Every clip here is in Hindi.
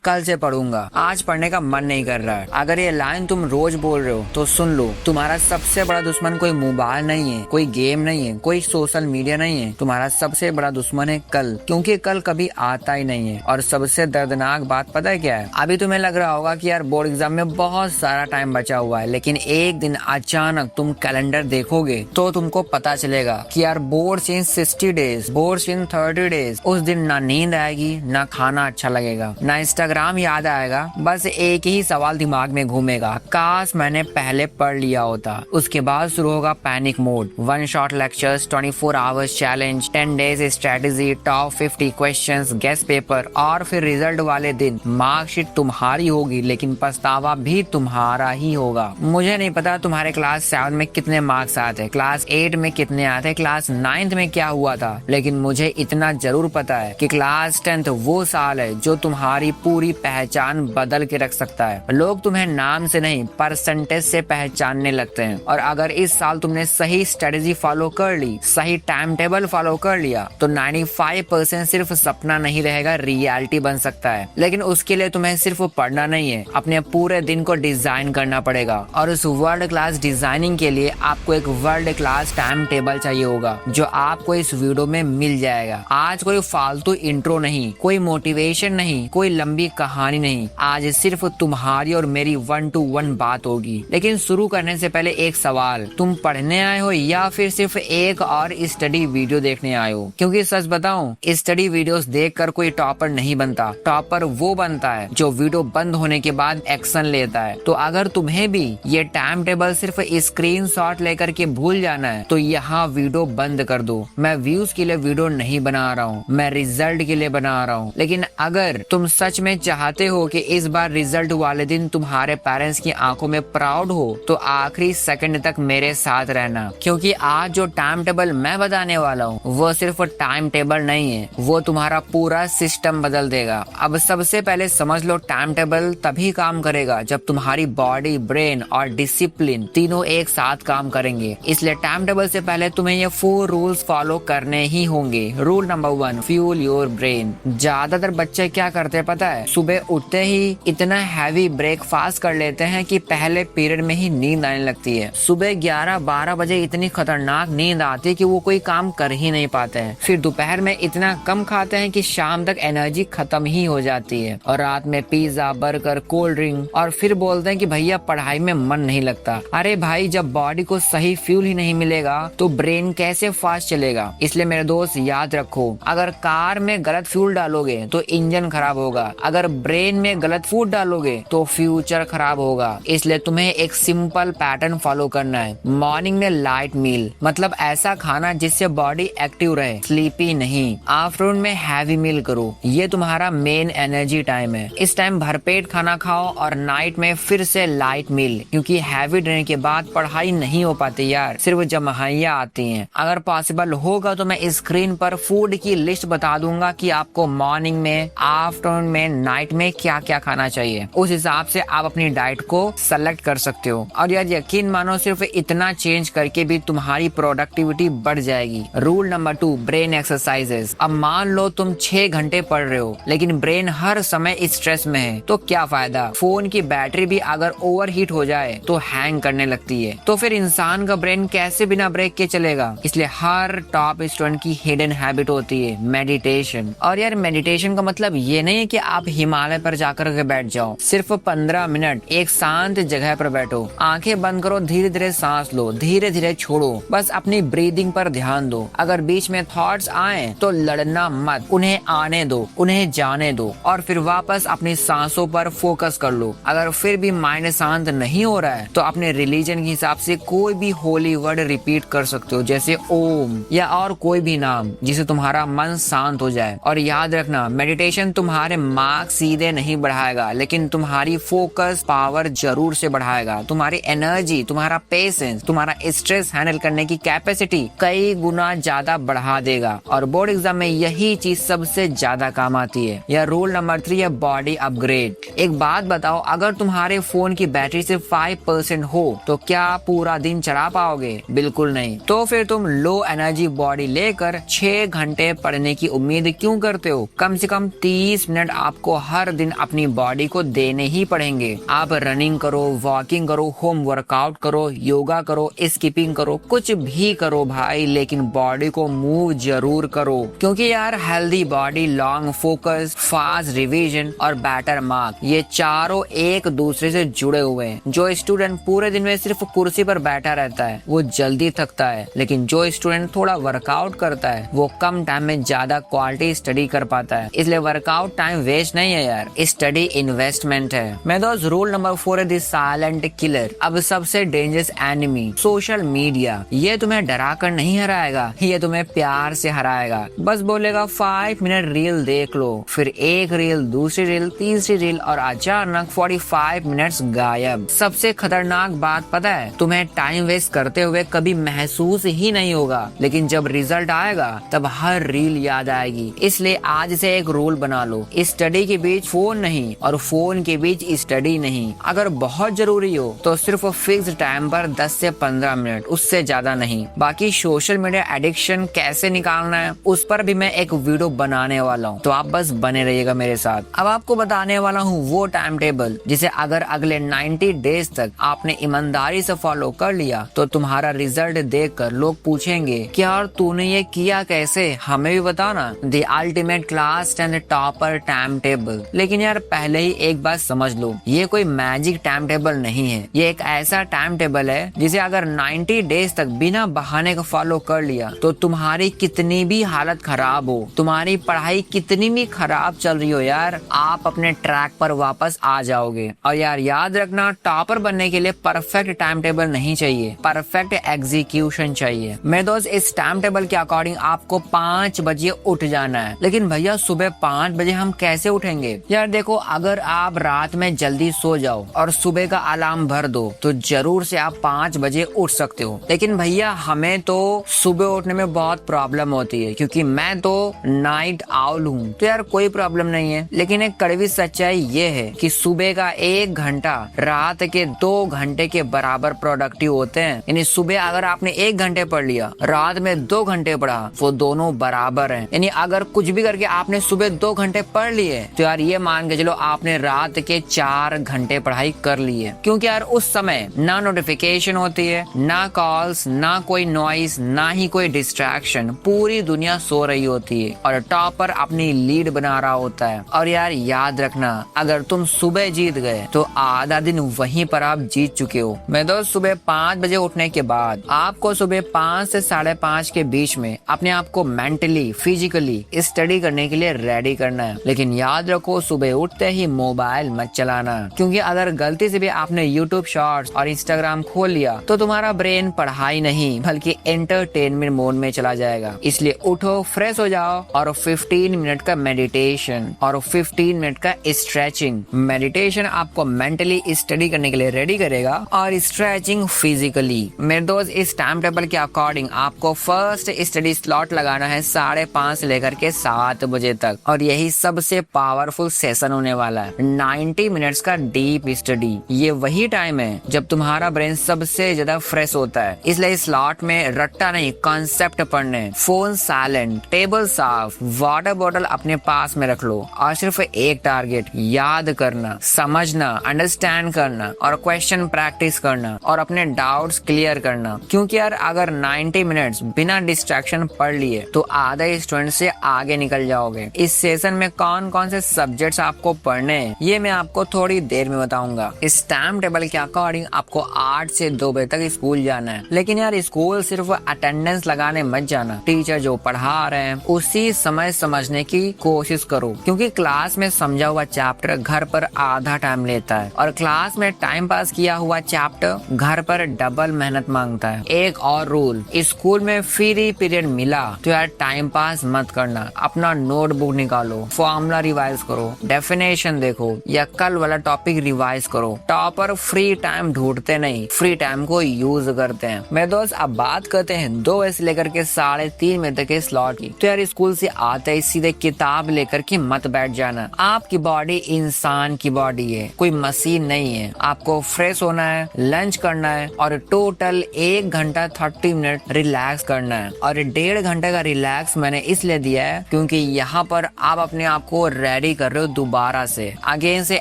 कल से पढ़ूंगा, आज पढ़ने का मन नहीं कर रहा है। अगर ये लाइन तुम रोज बोल रहे हो तो सुन लो, तुम्हारा सबसे बड़ा दुश्मन कोई मोबाइल नहीं है, कोई गेम नहीं है, कोई सोशल मीडिया नहीं है। तुम्हारा सबसे बड़ा दुश्मन है कल, क्योंकि कल कभी आता ही नहीं है। और सबसे दर्दनाक बात पता है क्या है? अभी तुम्हें लग रहा होगा कि यार बोर्ड एग्जाम में बहुत सारा टाइम बचा हुआ है, लेकिन एक दिन अचानक तुम कैलेंडर देखोगे तो तुमको पता चलेगा कि यार बोर्ड्स इन 60 डेज, बोर्ड्स इन 30 डेज। उस दिन ना नींद आएगी, ना खाना अच्छा लगेगा, ना इंस्टाग्राम याद आएगा। बस एक ही सवाल दिमाग में घूमेगा, काश मैंने पहले पढ़ लिया होता। उसके बाद शुरू होगा panic mode, 1 shot lectures, 24 hours challenge, 10 days strategy, top 50 questions, guest paper, और फिर रिजल्ट वाले दिन मार्कशीट तुम्हारी होगी, लेकिन पछतावा भी तुम्हारा ही होगा। मुझे नहीं पता तुम्हारे क्लास 7 में कितने मार्क्स आते, क्लास 8 में कितने आते, क्लास 9 में क्या हुआ था, लेकिन मुझे इतना जरूर पता है कि क्लास 10 वो साल है जो तुम्हारी पूरी पहचान बदल के रख सकता है। लोग तुम्हें नाम से नहीं, परसेंटेज से पहचानने लगते हैं। और अगर इस साल तुमने सही स्ट्रेटेजी फॉलो कर ली, सही टाइम टेबल फॉलो कर लिया, तो 95% सिर्फ सपना नहीं रहेगा, रियलिटी बन सकता है। लेकिन उसके लिए तुम्हें सिर्फ पढ़ना नहीं है, अपने पूरे दिन को डिजाइन करना पड़ेगा। और उस वर्ल्ड क्लास डिजाइनिंग के लिए आपको एक वर्ल्ड क्लास टाइम टेबल चाहिए होगा, जो आपको इस वीडियो में मिल जाएगा। आज कोई फालतू इंट्रो नहीं, कोई मोटिवेशन नहीं, कोई लंबी कहानी नहीं, आज सिर्फ तुम्हारी और मेरी 1 to 1 बात होगी। लेकिन शुरू करने से पहले एक सवाल, तुम पढ़ने आए हो या फिर सिर्फ एक और स्टडी वीडियो देखने आए हो? क्योंकि सच बताऊं, स्टडी वीडियोस देखकर कोई टॉपर नहीं बनता, टॉपर वो बनता है जो वीडियो बंद होने के बाद एक्शन लेता है। तो अगर तुम्हें भी ये टाइम टेबल सिर्फ स्क्रीनशॉट लेकर के भूल जाना है, तो यहाँ वीडियो बंद कर दो। मैं व्यूज के लिए वीडियो नहीं बना रहा हूँ, मैं रिजल्ट के लिए बना रहा हूँ। लेकिन अगर तुम सच में चाहते हो कि इस बार रिजल्ट वाले दिन तुम्हारे पेरेंट्स की आंखों में प्राउड हो, तो आखिरी सेकंड तक मेरे साथ रहना, क्योंकि आज जो टाइम टेबल मैं बताने वाला हूँ वो सिर्फ टाइम टेबल नहीं है, वो तुम्हारा पूरा सिस्टम बदल देगा। अब सबसे पहले समझ लो, टाइम टेबल तभी काम करेगा जब तुम्हारी बॉडी, ब्रेन और डिसिप्लिन तीनों एक साथ काम करेंगे। इसलिए टाइम टेबल से पहले तुम्हें ये 4 रूल्स फॉलो करने ही होंगे। Rule number 1, fuel your brain. ज्यादातर बच्चे क्या करते हैं पता है? सुबह उठते ही इतना हैवी ब्रेकफास्ट कर लेते हैं कि पहले पीरियड में ही नींद आने लगती है। सुबह 11-12 बजे इतनी खतरनाक नींद आती है कि वो कोई काम कर ही नहीं पाते हैं। फिर दोपहर में इतना कम खाते हैं कि शाम तक एनर्जी खत्म ही हो जाती है। और रात में पिज्जा, बर्गर, कोल्ड ड्रिंक, और फिर बोलते हैं कि भैया पढ़ाई में मन नहीं लगता। अरे भाई, जब बॉडी को सही फ्यूल ही नहीं मिलेगा तो ब्रेन कैसे फास्ट चलेगा? इसलिए मेरे दोस्त याद रखो, अगर कार में गलत फ्यूल डालोगे तो इंजन खराब होगा, अगर ब्रेन में गलत फूड डालोगे तो फ्यूचर खराब होगा। इसलिए तुम्हें एक सिंपल पैटर्न फॉलो करना है। मॉर्निंग में लाइट मील, मतलब ऐसा खाना जिससे बॉडी एक्टिव रहे, स्लीपी नहीं। आफ्टरनून में हैवी मील करो, ये तुम्हारा मेन एनर्जी टाइम है। इस टाइम भरपेट खाना खाओ। और नाइट में फिर से लाइट मील, क्योंकि हैवी डिनर के बाद पढ़ाई नहीं हो पाती यार, सिर्फ जमहाइयाँ आती हैं। अगर पॉसिबल होगा तो मैं स्क्रीन पर फूड की लिस्ट बता दूंगा कि आपको मॉर्निंग में, आफ्टरनून में, नाइट में क्या क्या खाना चाहिए। उस हिसाब से आप अपनी डाइट को सेलेक्ट कर सकते हो। और यार यकीन मानो, सिर्फ इतना चेंज करके भी तुम्हारी प्रोडक्टिविटी बढ़ जाएगी। Rule number 2, brain exercises. अब मान लो तुम 6 घंटे पढ़ रहे हो, लेकिन ब्रेन हर समय स्ट्रेस में है, तो क्या फायदा? फोन की बैटरी भी अगर ओवरहीट हो जाए तो हैंग करने लगती है। तो फिर इंसान का ब्रेन कैसे बिना ब्रेक के चलेगा? इसलिए हर टॉप स्टूडेंट की हिडन हैबिट होती है मेडिटेशन। और यार मेडिटेशन का मतलब ये नहीं है कि आप हिमालय पर जाकर के बैठ जाओ। सिर्फ 15 मिनट एक शांत जगह पर बैठो, आंखें बंद करो, धीरे धीरे सांस लो, धीरे धीरे छोड़ो, बस अपनी ब्रीदिंग पर ध्यान दो। अगर बीच में थॉट्स आए तो लड़ना मत, उन्हें आने दो, उन्हें जाने दो, और फिर वापस अपनी सांसों पर फोकस कर लो। अगर फिर भी माइंड शांत नहीं हो रहा है तो अपने रिलीजन के हिसाब से कोई भी होली वर्ड रिपीट कर सकते हो, जैसे ओम या और कोई भी नाम, जिससे तुम्हारा मन शांत हो जाए। और याद रखना, मेडिटेशन तुम्हारे मार्क्स सीधे नहीं बढ़ाएगा, लेकिन तुम्हारी फोकस पावर जरूर से बढ़ाएगा। तुम्हारी एनर्जी, तुम्हारा पेशेंस, तुम्हारा स्ट्रेस हैंडल करने की कैपेसिटी कई गुना ज्यादा बढ़ा देगा। और बोर्ड एग्जाम में यही चीज सबसे ज्यादा काम आती है। यह रूल नंबर 3 है, बॉडी अपग्रेड। एक बात बताओ, अगर तुम्हारे फोन की बैटरी सिर्फ 5% हो तो क्या आप पूरा दिन चला पाओगे? बिल्कुल नहीं। तो फिर तुम लो एनर्जी बॉडी लेकर 6 घंटे पढ़ने की उम्मीद क्यों करते हो? कम से कम 30 मिनट आपको हर दिन अपनी बॉडी को देने ही पड़ेंगे। आप रनिंग करो, वॉकिंग करो, होम वर्कआउट करो, योगा करो, स्किपिंग करो, कुछ भी करो भाई, लेकिन बॉडी को मूव जरूर करो। क्योंकि यार healthy body, long focus, fast revision और बेटर मार्क, ये चारों एक दूसरे से जुड़े हुए हैं। जो स्टूडेंट पूरे दिन में सिर्फ कुर्सी पर बैठा रहता है वो जल्दी थकता है, लेकिन जो स्टूडेंट थोड़ा वर्कआउट करता है वो कम टाइम में ज्यादा क्वालिटी स्टडी कर पाता है। इसलिए वर्कआउट टाइम वेस्ट नहीं है यार, स्टडी इन्वेस्टमेंट है। मैं दोस्त रूल नंबर 4 है द साइलेंट किलर। अब सबसे डेंजरस एनिमी सोशल मीडिया। ये तुम्हें डरा कर नहीं हराएगा, ये तुम्हें प्यार से हराएगा। बस बोलेगा 5 मिनट रील देख लो, फिर एक रील, दूसरी रील, तीसरी रील और अचानक 45 मिनट्स गायब। सबसे खतरनाक बात पता है, तुम्हें टाइम वेस्ट करते हुए कभी महसूस ही नहीं होगा, लेकिन जब रिजल्ट आएगा तब हर रील याद आएगी। इसलिए आज से एक रूल बना लो, स्टडी के बीच फोन नहीं और फोन के बीच स्टडी नहीं। अगर बहुत जरूरी हो तो सिर्फ फिक्स टाइम पर 10 से 15 मिनट, उससे ज्यादा नहीं। बाकी सोशल मीडिया एडिक्शन कैसे निकालना है उस पर भी मैं एक वीडियो बनाने वाला हूँ, तो आप बस बने रहिएगा मेरे साथ। अब आपको बताने वाला हूँ वो टाइम टेबल जिसे अगर अगले 90 डेज तक आपने ईमानदारी से फॉलो कर लिया तो तुम्हारा रिजल्ट देखकर लोग पूछेंगे कि यार तूने ये किया कैसे, हमें भी बताना। The ultimate class 10 topper time table. लेकिन यार पहले ही एक बात समझ लो, ये कोई मैजिक टाइम टेबल नहीं है। ये एक ऐसा टाइम टेबल है जिसे अगर 90 डेज तक बिना बहाने का फॉलो कर लिया तो तुम्हारी कितनी भी हालत खराब हो, तुम्हारी पढ़ाई कितनी भी खराब चल रही हो यार, आप अपने ट्रैक पर वापस आ जाओगे। और यार याद रखना, टॉपर बनने के लिए परफेक्ट टाइम टेबल नहीं चाहिए, परफेक्ट एग्जीक्यूशन चाहिए। मेरे दोस्त इस टाइम टेबल के अकॉर्डिंग आपको 5 बजे उठ जाना है। लेकिन भैया सुबह 5 बजे हम कैसे उठेंगे? यार देखो, अगर आप रात में जल्दी सो जाओ और सुबह का अलार्म भर दो तो जरूर से आप 5 बजे उठ सकते हो। लेकिन भैया हमें तो सुबह उठने में बहुत प्रॉब्लम होती है, क्योंकि मैं तो नाइट आउल हूँ। तो यार कोई प्रॉब्लम नहीं है, लेकिन एक कड़वी सच्चाई ये है कि सुबह का 1 घंटा रात के 2 घंटे के बराबर प्रोडक्टिव होते हैं। यानी सुबह अगर आपने 1 घंटे पढ़ लिया, रात में 2 घंटे पढ़ा, वो दोनों बराबर हैं। यानी अगर कुछ भी करके आपने सुबह 2 घंटे पढ़ लिए तो यार ये मान के चलो आपने रात के 4 घंटे पढ़ाई कर ली है। क्योंकि यार उस समय ना नोटिफिकेशन होती है, ना कॉल्स, ना कोई नॉइस, ना ही कोई डिस्ट्रैक्शन, पूरी दुनिया सो रही होती है और टॉपर अपनी लीड बना रहा होता है। और यार याद रखना, अगर तुम सुबह जीत गए तो आधा दिन वहीं पर आप जीत चुके हो। मैं दोस्त सुबह 5 बजे उठने के बाद आपको सुबह 5 से 5:30 के बीच में अपने आप को मेंटली, फिजिकली स्टडी करने के लिए रेडी करना है। लेकिन याद रखो, सुबह उठते ही मोबाइल मत चलाना, क्योंकि अगर गलती से भी आपने यूट्यूब शॉर्ट्स और इंस्टाग्राम खोल लिया तो तुम्हारा ब्रेन पढ़ाई नहीं बल्कि एंटरटेनमेंट मोड में चला जाएगा। इसलिए उठो, फ्रेश हो जाओ और 15 मिनट का मेडिटेशन और 15 मिनट का स्ट्रेचिंग। मेडिटेशन आपको मेंटली स्टडी करने के लिए रेडी करेगा और स्ट्रेचिंग फिजिकली। मेरे दोस्त इस टाइम टेबल के अकॉर्डिंग आपको फर्स्ट स्टडी स्लॉट लगाना है 5:30 से लेकर के 7 बजे तक, और यही सबसे पावरफुल सेशन होने वाला है। 90 मिनट्स का डीप स्टडी। ये वही टाइम है जब तुम्हारा ब्रेन सबसे ज्यादा फ्रेश होता है। इसलिए इस स्लॉट में रट्टा नहीं, कॉन्सेप्ट पढ़ने। फोन साइलेंट, टेबल साफ, वाटर बॉटल अपने पास में रख लो और सिर्फ एक टारगेट, याद करना, समझना, अंडरस्टैंड करना और क्वेश्चन प्रैक्टिस करना और अपने डाउट्स क्लियर करना। क्योंकि यार अगर 90 मिनट्स बिना डिस्ट्रैक्शन पढ़ लिए तो आधे स्टूडेंट से आगे निकल जाओगे। इस सेशन में कौन कौन से सब्जेक्ट्स आपको पढ़ने हैं ये मैं आपको थोड़ी देर में बताऊंगा। इस टाइम टेबल के अकॉर्डिंग आपको 8 से 2 बजे तक स्कूल जाना है। लेकिन यार स्कूल सिर्फ अटेंडेंस लगाने मत जाना, टीचर जो पढ़ा रहे हैं उसी समय समझने की कोशिश करो, क्योंकि क्लास में समझा हुआ चैप्टर घर पर आधा टाइम लेता है और क्लास में टाइम पास किया हुआ चैप्टर घर पर डबल मेहनत मांगता है। एक और रूल, स्कूल में फ्री पीरियड मिला तो यार टाइम पास मत करना, अपना नोटबुक निकालो, फॉर्मूला रिवाइज करो, डेफिनेशन देखो या कल वाला टॉपिक रिवाइज करो। टॉपर फ्री टाइम ढूंढते नहीं, फ्री टाइम को यूज करते हैं। मेरे दोस्त अब बात करते हैं 2 बजे से लेकर के 3:30 बजे तक के स्लॉट की। तो यार स्कूल से आते ही सीधे किताब लेकर के मत बैठ जाना। आपकी बॉडी इंसान की बॉडी है, कोई मशीन नहीं है। आपको फ्रेश होना है, लंच करना है और टोटल 1 घंटा 30 मिनट रिलैक्स करना है। और 1.5 घंटे का रिलैक्स मैंने इसलिए दिया है क्योंकि यहाँ पर आप अपने आप को रेडी कर रहे हो दोबारा से, अगेन से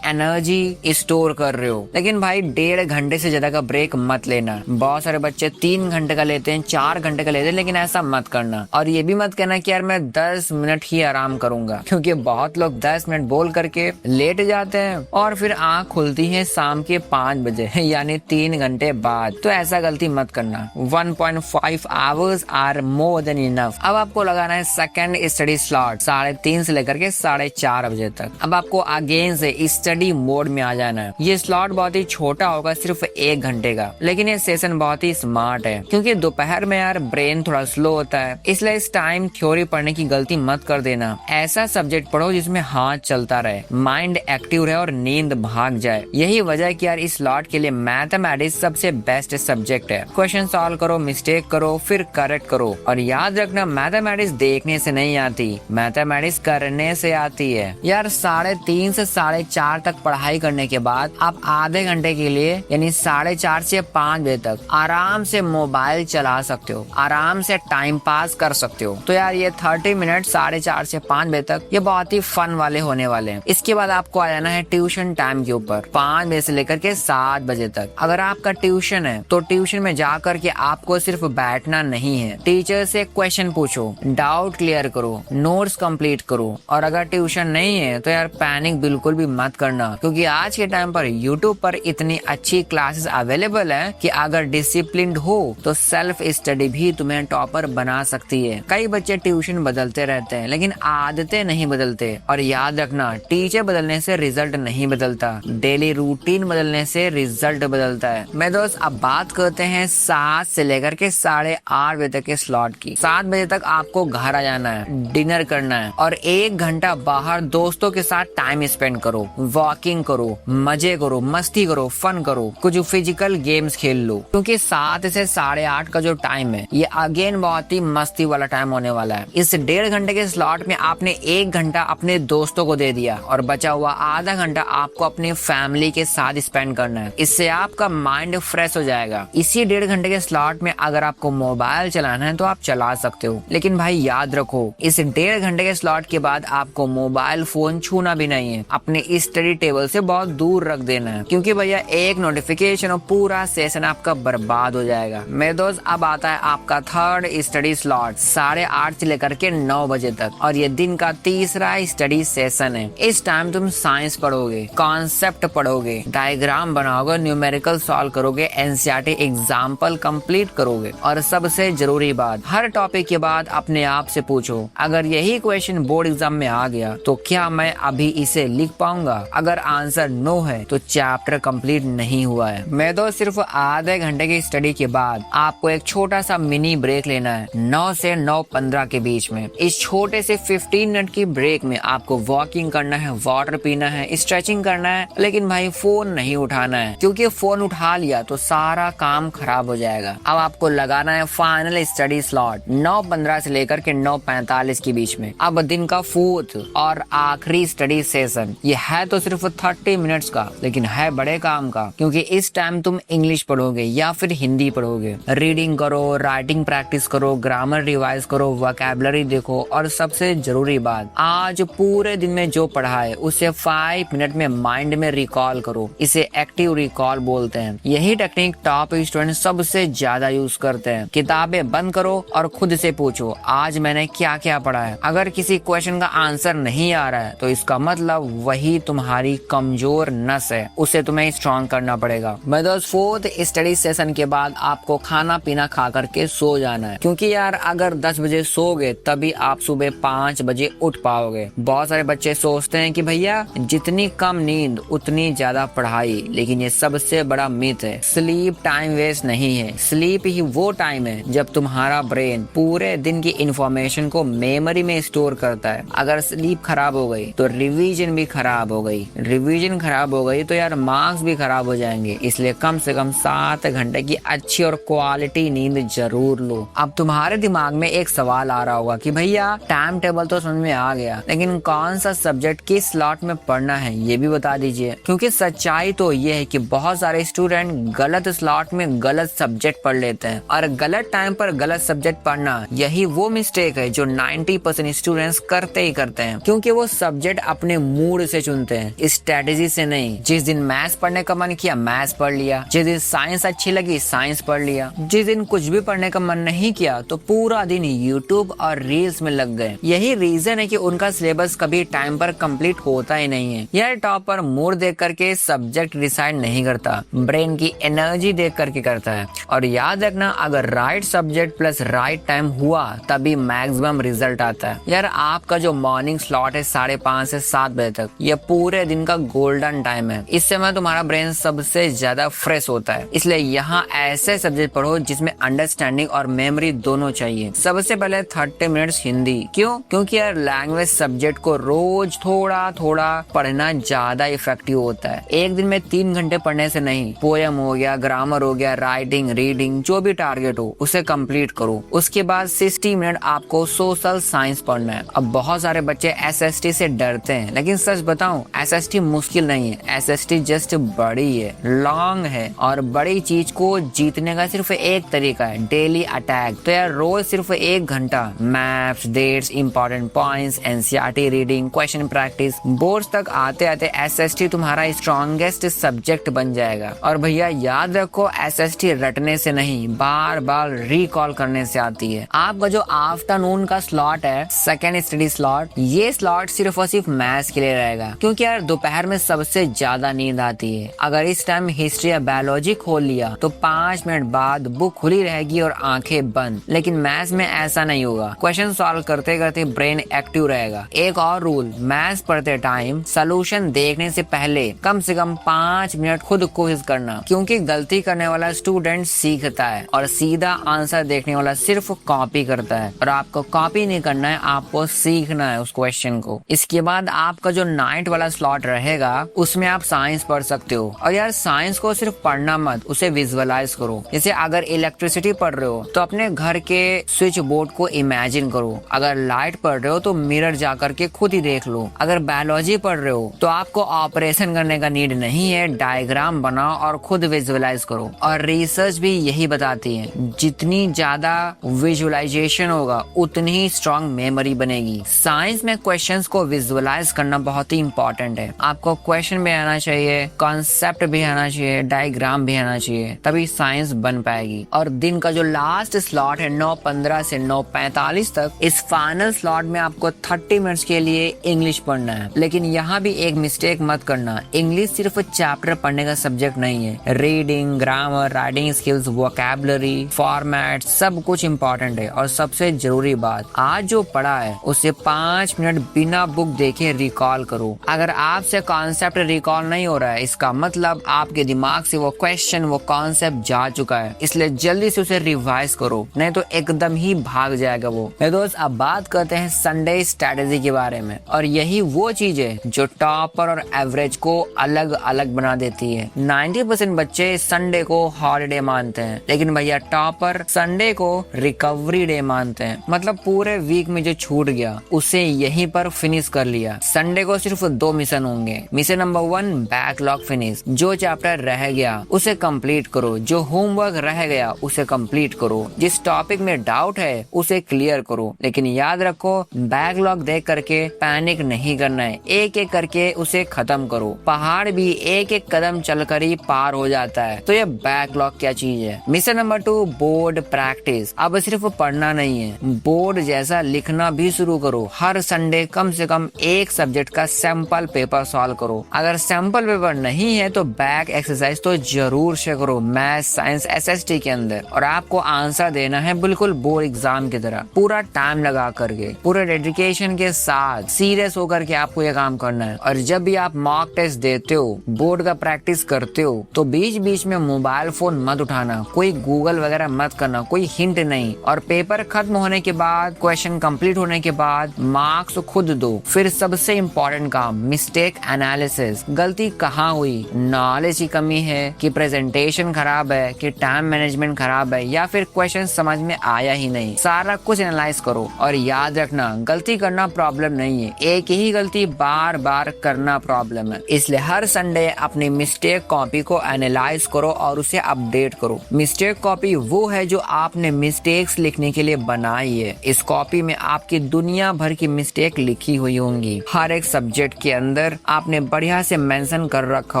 एनर्जी स्टोर कर रहे हो। लेकिन भाई 1.5 घंटे से ज्यादा का ब्रेक मत लेना। बहुत सारे बच्चे 3 घंटे का लेते हैं, 4 घंटे का लेते हैं, लेकिन ऐसा मत करना। और ये भी मत कहना कि यार मैं 10 मिनट ही आराम करूंगा, क्योंकि बहुत लोग 10 मिनट बोल करके लेट जाते हैं और फिर आंख खुलती है शाम के 5 बजे यानी 3 घंटे बाद। तो ऐसा गलती मत करना। 1.5 hours are more than enough. अब आपको लगाना है सेकंड स्टडी स्लॉट 3:30 से लेकर के 4:30 बजे तक। अब आपको अगेन से स्टडी मोड में आ जाना है। ये स्लॉट बहुत ही छोटा होगा, सिर्फ 1 घंटे का, लेकिन ये सेशन बहुत ही स्मार्ट है क्योंकि दोपहर में यार ब्रेन थोड़ा स्लो होता है, इसलिए इस टाइम थ्योरी पढ़ने की गलती मत कर देना। ऐसा सब्जेक्ट पढ़ो जिसमें हाथ चलता रहे, माइंड एक्टिव रहे और नींद भाग जाए। यही वजह है कि यार इस स्लॉट के लिए मैथमेटिक्स सबसे बेस्ट सब्जेक्ट है। क्वेश्चन सॉल्व करो, मिस्टेक करो, फिर करेक्ट करो। और याद रखना मैथमेटिक्स देखने से नहीं आती, मैथमेटिक्स करने से आती है। यार 3:30 से 4:30 तक पढ़ाई करने के बाद आप आधे घंटे के लिए यानी 4:30 से 5 बजे तक आराम से मोबाइल चला सकते हो, आराम से टाइम पास कर सकते हो। तो यार ये 30 मिनट 4:30 से 5 बजे तक ये बहुत ही फन वाले होने वाले हैं। इसके बाद आपको आ जाना है ट्यूशन टाइम के ऊपर 5 बजे से लेकर के 7 बजे तक। अगर आपका ट्यूशन है तो ट्यूशन में जा करके आपको सिर्फ बैठना नहीं है, टीचर से क्वेश्चन पूछो, डाउट क्लियर करो, नोट्स कंप्लीट करो। और अगर ट्यूशन नहीं है तो यार पैनिक बिल्कुल भी मत करना, क्योंकि आज के टाइम पर यूट्यूब पर इतनी अच्छी क्लासेस अवेलेबल है कि अगर डिसिप्लिन्ड हो तो सेल्फ स्टडी भी तुम्हें टॉपर बना सकती है। कई बच्चे ट्यूशन बदलते रहते हैं लेकिन आदतें नहीं बदलते। और याद रखना टीचर बदलने से रिजल्ट नहीं बदलता, डेली रूटीन बदलने से रिजल्ट बदलता है। मैं दोस्त अब बात करते हैं 7 से लेकर के 8:30 बजे तक के स्लॉट की। 7 बजे तक आपको घर आ जाना है, डिनर करना है और 1 घंटा बाहर दोस्तों के साथ टाइम स्पेंड करो, वॉकिंग करो, मजे करो, मस्ती करो, फन करो, कुछ फिजिकल गेम्स खेल लो। क्योंकि 7 से 8:30 का जो टाइम है ये अगेन बहुत ही मस्ती वाला टाइम होने वाला है। इस 1.5 घंटे के स्लॉट में आपने 1 घंटा अपने दोस्तों को दे दिया और बचा हुआ आधा घंटा आपको अपनी फैमिली के साथ स्पेंड करना है। इससे आपका माइंड फ्रेश हो जाएगा। इसी 1.5 घंटे के स्लॉट में अगर आपको मोबाइल चलाना है तो आप चला सकते हो, लेकिन भाई याद रखो इस 1.5 घंटे के स्लॉट के बाद आपको मोबाइल फोन छूना भी नहीं है, अपने स्टडी टेबल से बहुत दूर रख देना है, क्योंकि भैया एक नोटिफिकेशन और पूरा सेशन आपका बर्बाद हो जाएगा। मेरे दोस्त अब आता है आपका थर्ड स्टडी स्लॉट 8:30 से लेकर के 9 बजे तक, और ये दिन का तीसरा स्टडी सेशन है। इस टाइम तुम साइंस पढ़ोगे, कॉन्सेप्ट पढ़ोगे, डायग्राम बनाओगे, न्यूमेरिकल सॉल्व करोगे, एनसीईआरटी एग्जाम्पल कंप्लीट करोगे। और सबसे जरूरी बात, हर टॉपिक के बाद अपने आप से पूछो अगर यही क्वेश्चन बोर्ड एग्जाम में आ गया तो क्या मैं अभी इसे लिख पाऊंगा? अगर आंसर नो है तो चैप्टर कंप्लीट नहीं हुआ है। मैं तो सिर्फ आधे घंटे की स्टडी के बाद आपको एक छोटा सा मिनी ब्रेक लेना है 9 से 9:15 के बीच में। इस छोटे से 15 मिनट की ब्रेक में आपको वॉकिंग करना है, वाटर पीना है, स्ट्रेचिंग करना है, लेकिन भाई फोन नहीं उठाना है, क्योंकि फोन उठा लिया तो सारा काम खराब हो जाएगा। अब आपको लगाना है फाइनल स्टडी स्लॉट 9:15 से लेकर के 9:45 के बीच में। अब दिन का 4th और आखिरी स्टडी सेशन ये है तो सिर्फ 30 मिनट्स का, लेकिन है बड़े काम का, क्योंकि इस टाइम तुम इंग्लिश पढ़ोगे या फिर हिंदी पढ़ोगे। रीडिंग करो, राइटिंग प्रैक्टिस करो, ग्रामर रिवाइज करो, वोकैबुलरी देखो, और सबसे जरूरी बात, आज पूरे दिन में जो पढ़ा है उसे 5 मिनट में माइंड में रिकॉल करो। इसे एक्टिव रिकॉल बोलते हैं। यही टेक्निक टॉप स्टूडेंट सबसे ज्यादा यूज करते हैं। किताबें बंद करो और खुद से पूछो आज मैंने क्या क्या पढ़ा है। अगर किसी क्वेश्चन का आंसर नहीं आ रहा है तो इसका मतलब वही तुम्हारी कमजोर नस है, उसे तुम्हें स्ट्रॉन्ग करना पड़ेगा। मैं दोस्त 4th स्टडी सेशन के बाद आपको खाना पीना खा करके सो जाना है, क्योंकि यार अगर 10 बजे सोओगे तभी आप सुबह 5 बजे उठ पाओगे। बहुत सारे बच्चे सोचते हैं कि भैया जितनी कम नींद उतनी ज्यादा पढ़ाई, लेकिन ये सबसे बड़ा मिथ है। स्लीप टाइम वेस्ट नहीं है, स्लीप ही वो टाइम है जब तुम्हारा ब्रेन पूरे दिन की इंफॉर्मेशन को मेमोरी में स्टोर करता है। अगर स्लीप खराब हो गई तो रिवीजन भी खराब हो गई, रिवीजन खराब हो गई तो यार मार्क्स भी खराब हो जाएंगे। इसलिए कम से कम 7 घंटे की अच्छी और क्वालिटी नींद जरूर लो। अब तुम्हारे दिमाग में एक सवाल आ रहा होगा कि भैया टाइम टेबल तो समझ में आ गया, लेकिन कौन सा सब्जेक्ट किस स्लॉट में में पढ़ना है ये भी बता दीजिए, क्योंकि सच्चाई तो ये है कि बहुत सारे स्टूडेंट गलत स्लॉट में गलत सब्जेक्ट पढ़ लेते हैं और गलत टाइम पर गलत सब्जेक्ट पढ़ना यही वो मिस्टेक है जो 90% स्टूडेंट्स करते ही करते हैं, क्योंकि वो सब्जेक्ट अपने मूड से चुनते हैं, स्ट्रेटेजी से नहीं। जिस दिन मैथ्स पढ़ने का मन किया मैथ्स पढ़ लिया, जिस दिन साइंस अच्छी लगी साइंस पढ़ लिया, जिस दिन कुछ भी पढ़ने का मन नहीं किया तो पूरा दिन यूट्यूब और रील्स में लग गए। यही रीजन है कि उनका सिलेबस कभी टाइम पर कंप्लीट होता ही नहीं है। यह टॉपर मूड देख करके सब्जेक्ट डिसाइड नहीं करता, ब्रेन की एनर्जी देख करके करता है। और याद रखना, अगर right subject plus right time हुआ तभी मैक्सिमम रिजल्ट आता है। यार आपका जो मॉर्निंग स्लॉट है 5:30 से 7 बजे तक, ये पूरे दिन का गोल्डन टाइम है। इस समय तुम्हारा ब्रेन सबसे ज्यादा फ्रेश होता है, इसलिए यहाँ ऐसे सब्जेक्ट पढ़ो जिसमें अंडरस्टैंडिंग और मेमोरी दोनों चाहिए। सबसे पहले 30 मिनट्स हिंदी। क्यों? क्योंकि यार लैंग्वेज सब्जेक्ट को रोज थोड़ा थोड़ा पढ़ना ज्यादा इफेक्टिव होता है। एक दिन में 3 घंटे पढ़ने से नहीं, पोयम हो गया, ग्रामर हो गया, राइटिंग, रीडिंग, जो भी टारगेट हो उसे कंप्लीट करो। उसके बाद 60 मिनट आपको सोशल साइंस पढ़ना है। अब बहुत सारे बच्चे SST से डरते हैं, लेकिन सच बताऊं SST मुश्किल नहीं है। SST जस्ट बड़ी है, लॉन्ग है, और बड़ी चीज को जीतने का सिर्फ एक तरीका है, डेली अटैक। तो यार रोज सिर्फ 1 घंटा maths, dates, important points, NCERT reading, question practice, boards तक आते आते SST तुम्हारा स्ट्रॉन्गेस्ट सब्जेक्ट बन जाएगा। और भैया याद रखो, SST रटने से नहीं, बार बार रिकॉल करने से आती है। आपका जो आफ्टरनून का स्लॉट है, सेकेंड स्टडी स्लॉट, ये स्लॉट सिर्फ और सिर्फ मैथ्स के लिए रहेगा, क्योंकि यार दोपहर में सबसे ज्यादा नींद आती है। अगर इस टाइम हिस्ट्री या बायोलॉजी खोल लिया तो 5 मिनट बाद बुक खुली रहेगी और आंखें बंद। लेकिन मैथ्स में ऐसा नहीं होगा, क्वेश्चन सॉल्व करते करते ब्रेन एक्टिव रहेगा। एक और रूल, मैथ्स पढ़ते टाइम सोल्यूशन देखने से पहले कम से कम 5 मिनट खुद कोशिश करना, क्योंकि गलती करने वाला स्टूडेंट सीखता है और सीधा आंसर देखने वाला सिर्फ कॉपी करता है। और आपको कॉपी नहीं करना है, आपको सीखना है उस क्वेश्चन को। इसके बाद आपका जो नाइट वाला स्लॉट रहेगा उसमें आप साइंस पढ़ सकते हो। और यार साइंस को सिर्फ पढ़ना मत, उसे विजुअलाइज करो। जैसे अगर इलेक्ट्रिसिटी पढ़ रहे हो तो अपने घर के स्विच बोर्ड को इमेजिन करो। अगर लाइट पढ़ रहे हो तो मिरर जा करके खुद ही देख लो। अगर बायोलॉजी पढ़ रहे हो तो आपको ऑपरेशन करने का नीड नहीं है, डायग्राम बनाओ और खुद विजुअलाइज करो। और रिसर्च भी यही बताती है, जितनी ज्यादा विजुअलाइजेशन होगा उतनी ही स्ट्रॉन्ग मेमोरी बनेगी। साइंस में क्वेश्चंस को विजुअलाइज करना बहुत ही इंपॉर्टेंट है। आपको क्वेश्चन भी आना चाहिए, कॉन्सेप्ट भी आना चाहिए, डायग्राम भी आना चाहिए, तभी साइंस बन पाएगी। और दिन का जो लास्ट स्लॉट है 9:15 से 9:45 तक, इस फाइनल स्लॉट में आपको 30 मिनट्स के लिए इंग्लिश पढ़ना है। लेकिन यहाँ भी एक मिस्टेक मत करना, इंग्लिश सिर्फ चैप्टर पढ़ने का सब्जेक्ट नहीं है। Reading, grammar, writing skills, vocabulary, format, सब कुछ इम्पोर्टेंट है। और सबसे जरूरी बात, आज जो पढ़ा है उसे 5 मिनट बिना बुक देखे रिकॉल करो। अगर आपसे कॉन्सेप्ट रिकॉल नहीं हो रहा है, इसका मतलब आपके दिमाग से वो क्वेश्चन, वो कॉन्सेप्ट जा चुका है। इसलिए जल्दी से उसे रिवाइज करो, नहीं तो एकदम ही भाग जाएगा वो। मेरे दोस्त, अब बात करते हैं संडे स्ट्रेटेजी के बारे में। और यही वो चीज है जो टॉपर और एवरेज को अलग अलग बना देती है। 90% बच्चे संडे को हॉलिडे मानते हैं, लेकिन भैया टॉपर संडे को रिकवरी डे मानते हैं। मतलब पूरे वीक में जो छूट गया उसे यहीं पर फिनिश कर लिया। संडे को सिर्फ 2 मिशन होंगे। Mission number 1, backlog finish. जो चैप्टर रह गया उसे कंप्लीट करो, जो होमवर्क रह गया उसे कंप्लीट करो, जिस टॉपिक में डाउट है उसे क्लियर करो। लेकिन याद रखो, बैकलॉग देख करके पैनिक नहीं करना है, एक एक करके उसे खत्म करो। पहाड़ भी एक एक कदम चलकर ही पार हो जाता है। तो ये बैकलॉग क्या चीज है। Mission number 2, board practice. अब सिर्फ पढ़ना नहीं है, बोर्ड जैसा लिखना भी शुरू करो। हर संडे कम से कम एक सब्जेक्ट का सैंपल पेपर सॉल्व करो। अगर सैंपल पेपर नहीं है तो बैक एक्सरसाइज तो जरूर से करो, मैथ, साइंस, SST के अंदर। और आपको आंसर देना है बिल्कुल बोर्ड एग्जाम की तरह, पूरा टाइम लगा करके, पूरे डेडिकेशन के साथ, सीरियस होकर के आपको ये काम करना है। और जब भी आप मॉक टेस्ट देते हो, बोर्ड का प्रैक्टिस करते हो, तो बीच बीच में मोबाइल फोन मत उठाना, कोई गूगल वगैरह मत करना, कोई हिंट नहीं। और पेपर खत्म होने के बाद, क्वेश्चन कंप्लीट होने के बाद मार्क्स खुद दो। फिर सबसे इम्पोर्टेंट काम, मिस्टेक एनालिसिस। गलती कहाँ हुई, नॉलेज की कमी है कि प्रेजेंटेशन खराब है कि टाइम मैनेजमेंट खराब है या फिर क्वेश्चन समझ में आया ही नहीं। सारा कुछ एनालाइज करो। और याद रखना, गलती करना प्रॉब्लम नहीं है, एक ही गलती बार बार बार करना प्रॉब्लम है। इसलिए हर संडे अपनी मिस्टेक कॉपी को एनालाइज करो और उसे अपडेट करो। मिस्टेक कॉपी वो है जो आपने मिस्टेक्स लिखने के लिए बनाई है। इस कॉपी में आपकी दुनिया भर की मिस्टेक लिखी हुई होंगी। हर एक सब्जेक्ट के अंदर आपने बढ़िया से मेंशन कर रखा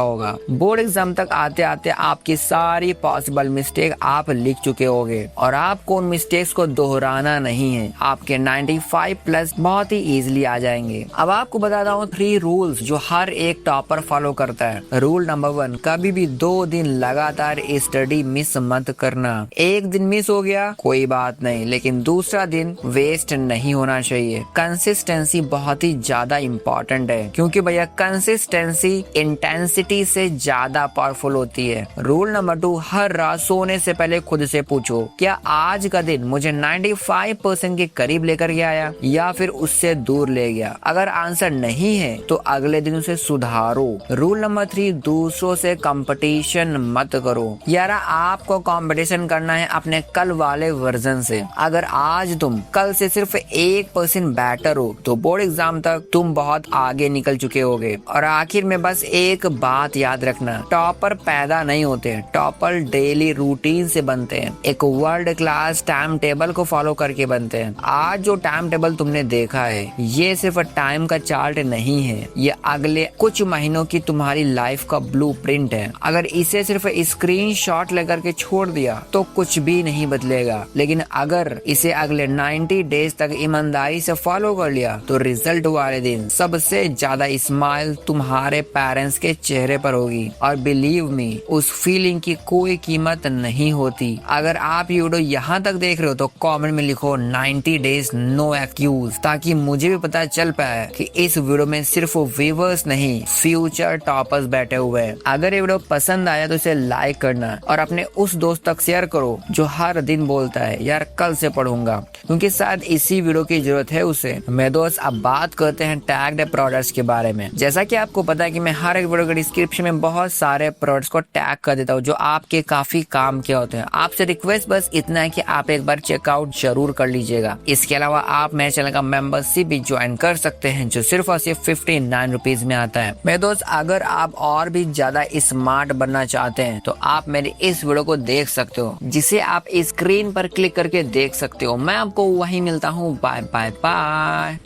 होगा। बोर्ड एग्जाम तक आते आते आपकी सारी पॉसिबल मिस्टेक आप लिख चुके होंगे और आपको उन मिस्टेक्स को दोहराना नहीं है। आपके 95 प्लस बहुत ही इजीली आ जाएंगे। अब आपको बताता हूँ 3 रूल्स जो हर एक टॉपर फॉलो करता है। रूल नंबर 1, कभी भी 2 दिन लगातार स्टडी मिस मत करना। एक दिन मिस हो गया कोई बात नहीं, लेकिन दूसरा दिन वेस्ट नहीं होना चाहिए। कंसिस्टेंसी बहुत ही ज्यादा इंपॉर्टेंट है, क्योंकि भैया कंसिस्टेंसी इंटेंसिटी से ज्यादा पावरफुल होती है। रूल नंबर 2, हर रात सोने से पहले खुद से पूछो, क्या आज का दिन मुझे 95% के करीब लेकर के आया या फिर उससे दूर ले गया। अगर आंसर नहीं है तो अगले दिन उसे सुधारो। रूल नंबर 3, दूसरों से कंपटीशन मत करो। यार आपको कंपटीशन करना है अपने कल वाले वर्जन से। अगर आज तुम कल से सिर्फ 1% बेटर हो तो बोर्ड एग्जाम तक तुम बहुत आगे निकल चुके होगे। और आखिर में बस एक बात याद रखना, टॉपर पैदा नहीं होते, टॉपर डेली रूटीन से बनते हैं। एक वर्ल्ड क्लास टाइम टेबल को फॉलो करके बनते हैं। आज जो टाइम टेबल तुमने देखा है ये सिर्फ टाइम का चार्ट नहीं है, ये अगले कुछ महीनों की तुम्हारी लाइफ का ब्लूप्रिंट है। अगर इसे सिर्फ स्क्रीनशॉट लेकर के छोड़ दिया तो कुछ भी नहीं बदलेगा, लेकिन अगर इसे अगले 90 डेज तक ईमानदारी से फॉलो कर लिया तो रिजल्ट वाले दिन सबसे ज्यादा स्माइल तुम्हारे पेरेंट्स के चेहरे पर होगी। और बिलीव मी, उस फीलिंग की कोई कीमत नहीं होती। अगर आप ये वीडियो यहाँ तक देख रहे हो तो कमेंट में लिखो 90 डेज नो एक्सक्यूज, ताकि मुझे भी पता चल पाए कि इस वीडियो में सिर्फ व्यूअर्स नहीं फ्यूचर टॉपर्स बैठे हुए हैं। अगर ये वीडियो पसंद आया तो इसे लाइक करना और अपने उस दोस्त तक शेयर करो जो हर दिन बोलता है यार कल से पढ़ूंगा, क्योंकि शायद इसी वीडियो की जरूरत है उसे। मेरे दोस्त, अब बात करते हैं टैग्ड प्रोडक्ट्स के बारे में। जैसा कि आपको पता है कि मैं हर एक वीडियो के डिस्क्रिप्शन में बहुत सारे प्रोडक्ट्स को टैग कर देता हूँ जो आपके काफी काम के होते हैं। आपसे रिक्वेस्ट बस इतना है कि आप एक बार चेकआउट जरूर कर लीजिएगा। इसके अलावा आप मेरे चैनल का मेंबरशिप भी ज्वाइन कर सकते हैं जो सिर्फ और सिर्फ 59 रुपीज में आता है। मेरे दोस्त, अगर आप और भी ज्यादा स्मार्ट बनना चाहते हैं तो आप मेरे इस वीडियो को देख सकते हो, जिसे आप स्क्रीन पर क्लिक करके देख सकते हो। मैं आपको वहीं मिलता हूँ। Bye bye bye.